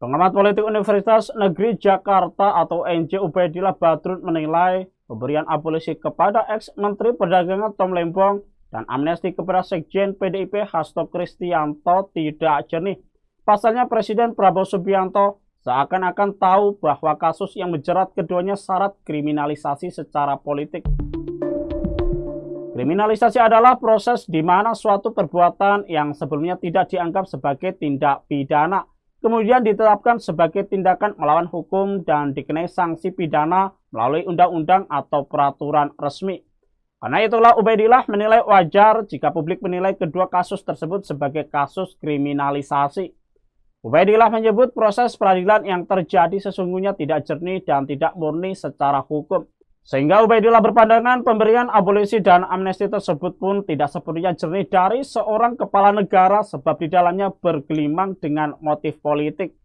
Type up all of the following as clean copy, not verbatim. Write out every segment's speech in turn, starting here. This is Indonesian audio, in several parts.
Pengamat politik Universitas Negeri Jakarta atau UNJ Ubaidillah Badrun menilai pemberian abolisi kepada ex-Menteri Perdagangan Tom Lembong dan amnesti kepada Sekjen PDIP Hasto Kristianto tidak jernih. Pasalnya Presiden Prabowo Subianto seakan-akan tahu bahwa kasus yang menjerat keduanya syarat kriminalisasi secara politik. Kriminalisasi adalah proses di mana suatu perbuatan yang sebelumnya tidak dianggap sebagai tindak pidana kemudian ditetapkan sebagai tindakan melawan hukum dan dikenai sanksi pidana melalui undang-undang atau peraturan resmi. Karena itulah Ubaidillah menilai wajar jika publik menilai kedua kasus tersebut sebagai kasus kriminalisasi. Ubaidillah menyebut proses peradilan yang terjadi sesungguhnya tidak jernih dan tidak murni secara hukum. Sehingga Ubaidillah berpandangan pemberian abolisi dan amnesti tersebut pun tidak sepenuhnya jernih dari seorang kepala negara sebab di dalamnya bergelimang dengan motif politik.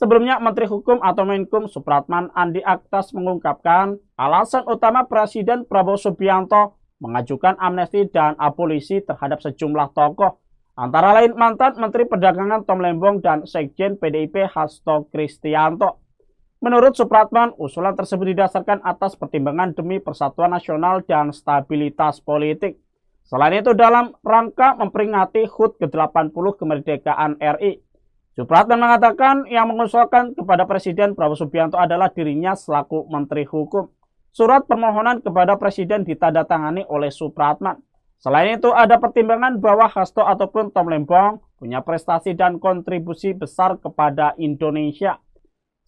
Sebelumnya Menteri Hukum atau Menkum Supratman Andi Aktas mengungkapkan alasan utama Presiden Prabowo Subianto mengajukan amnesti dan abolisi terhadap sejumlah tokoh, antara lain mantan Menteri Perdagangan Tom Lembong dan Sekjen PDIP Hasto Kristianto. Menurut Supratman, usulan tersebut didasarkan atas pertimbangan demi persatuan nasional dan stabilitas politik. Selain itu, dalam rangka memperingati HUT ke-80 kemerdekaan RI, Supratman mengatakan yang mengusulkan kepada Presiden Prabowo Subianto adalah dirinya selaku Menteri Hukum. Surat permohonan kepada Presiden ditandatangani oleh Supratman. Selain itu, ada pertimbangan bahwa Hasto ataupun Tom Lembong punya prestasi dan kontribusi besar kepada Indonesia.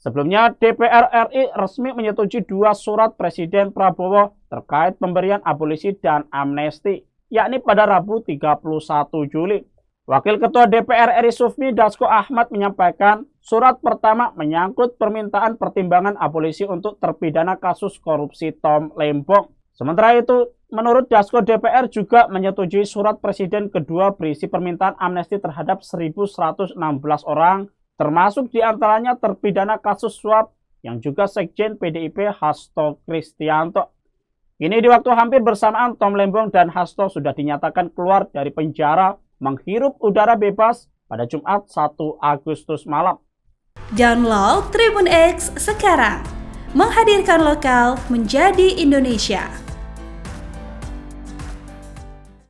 Sebelumnya, DPR RI resmi menyetujui dua surat Presiden Prabowo terkait pemberian abolisi dan amnesti, yakni pada Rabu 31 Juli. Wakil Ketua DPR RI Sufmi Dasko Ahmad menyampaikan surat pertama menyangkut permintaan pertimbangan abolisi untuk terpidana kasus korupsi Tom Lembong. Sementara itu, menurut Dasko DPR juga menyetujui surat Presiden kedua berisi permintaan amnesti terhadap 1.116 orang, termasuk diantaranya terpidana kasus suap yang juga Sekjen PDIP Hasto Kristianto. Ini di waktu hampir bersamaan Tom Lembong dan Hasto sudah dinyatakan keluar dari penjara menghirup udara bebas pada Jumat 1 Agustus malam. Download Tribun X sekarang, menghadirkan lokal menjadi Indonesia.